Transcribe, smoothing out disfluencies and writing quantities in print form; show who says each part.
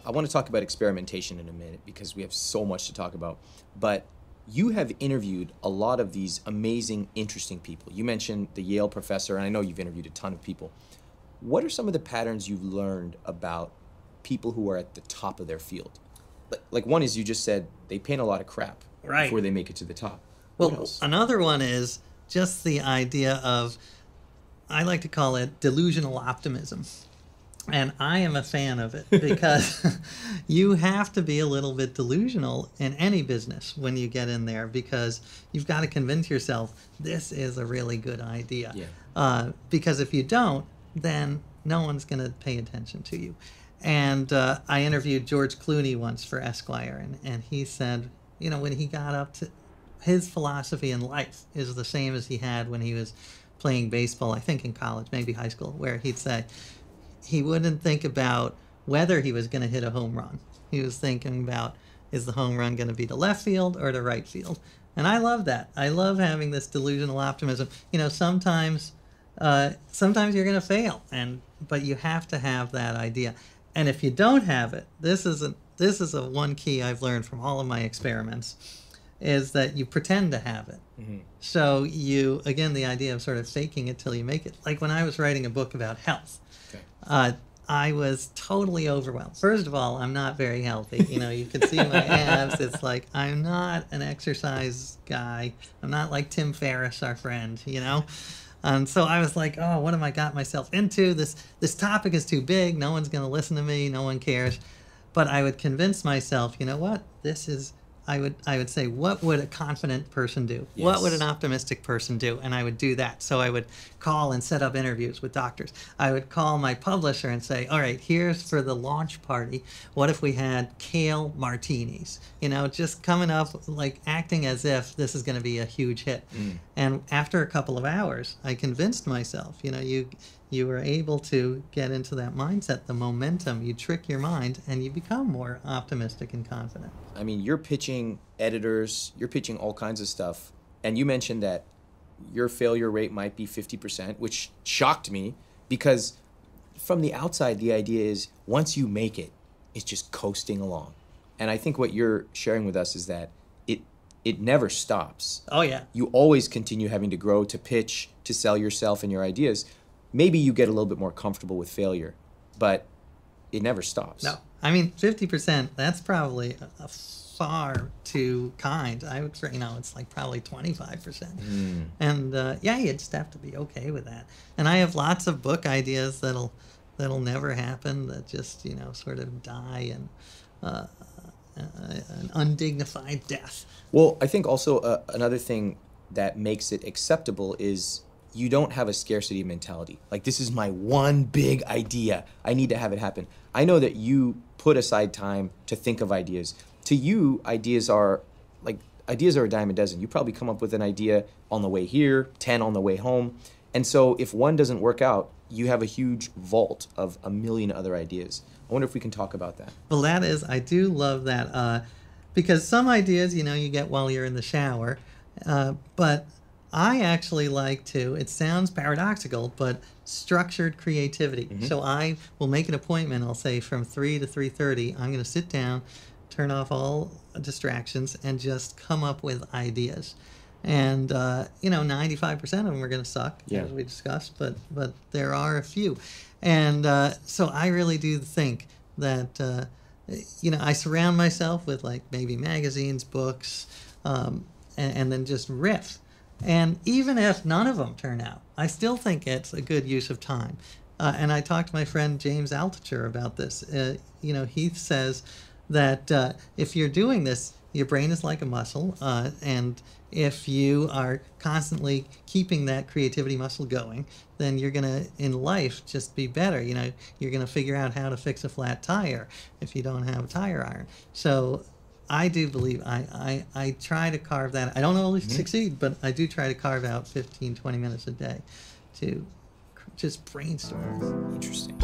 Speaker 1: I want to talk about experimentation in a minute because we have so much to talk about. But you have interviewed a lot of these amazing, interesting people. You mentioned the Yale professor, and I know you've interviewed a ton of people. What are some of the patterns you've learned about people who are at the top of their field? Like one is, you just said they paint a lot of crap before they make it to the top.
Speaker 2: Well, another one is just the idea of, I like to call it delusional optimism. And I am a fan of it because you have to be a little bit delusional in any business when you get in there, because you've got to convince yourself this is a really good idea.
Speaker 1: Yeah.
Speaker 2: Because if you don't, then no one's going to pay attention to you. And I interviewed George Clooney once for Esquire, and he said, you know, when he got up to his philosophy in life is the same as he had when he was playing baseball, I think in college, maybe high school, where he'd say, he wouldn't think about whether he was going to hit a home run. He was thinking about, is the home run going to be to left field or to right field? And I love that. I love having this delusional optimism. You know, sometimes you're going to fail, but you have to have that idea. And if you don't have it, this is a one key I've learned from all of my experiments, is that you pretend to have it.
Speaker 1: Mm-hmm.
Speaker 2: So you, again, the idea of sort of faking it till you make it. Like when I was writing a book about health, I was totally overwhelmed. First of all, I'm not very healthy. You know, you can see my abs. It's like, I'm not an exercise guy. I'm not like Tim Ferriss, our friend, you know? And so I was like, oh, what have I got myself into? This topic is too big. No one's going to listen to me. No one cares. But I would convince myself, you know what? I would say, what would a confident person do?
Speaker 1: Yes.
Speaker 2: What would an optimistic person do? And I would do that. So I would call and set up interviews with doctors. I would call my publisher and say, all right, here's for the launch party. What if we had kale martinis? You know, just coming up, like acting as if this is going to be a huge hit. And after a couple of hours, I convinced myself, you know, you were able to get into that mindset, the momentum. You trick your mind and you become more optimistic and confident.
Speaker 1: I mean, you're pitching editors, you're pitching all kinds of stuff. And you mentioned that your failure rate might be 50%, which shocked me because from the outside, the idea is once you make it, it's just coasting along. And I think what you're sharing with us is that it never stops.
Speaker 2: Oh, yeah.
Speaker 1: You always continue having to grow, to pitch, to sell yourself and your ideas. Maybe you get a little bit more comfortable with failure, but it never stops.
Speaker 2: No. I mean, 50%, that's probably a far too kind. I would say, you know, it's like probably 25%. And yeah, you just have to be okay with that. And I have lots of book ideas that'll never happen, that just, you know, sort of die and an undignified death.
Speaker 1: Well, I think also another thing that makes it acceptable is you don't have a scarcity mentality. Like, this is my one big idea. I need to have it happen. I know that you put aside time to think of ideas. To you, ideas are a dime a dozen. You probably come up with an idea on the way here, 10 on the way home. And so if one doesn't work out, you have a huge vault of a million other ideas. I wonder if we can talk about that.
Speaker 2: Well, I do love that, because some ideas, you know, you get while you're in the shower, but I actually like to, it sounds paradoxical, but structured creativity. So I will make an appointment, I'll say from 3 to 3:30, I'm going to sit down, turn off all distractions, and just come up with ideas. And, you know, 95% of them are going to suck, as we discussed, but there are a few. And so I really do think that, you know, I surround myself with like maybe magazines, books, and then just riff. And even if none of them turn out, I still think it's a good use of time. And I talked to my friend James Altucher about this. You know, he says that if you're doing this, your brain is like a muscle, and if you are constantly keeping that creativity muscle going, then you're going to, in life, just be better. You know, you're going to figure out how to fix a flat tire if you don't have a tire iron. So I do believe I try to carve that. I don't always succeed, but I do try to carve out 15, 20 minutes a day to just brainstorm.
Speaker 1: Interesting.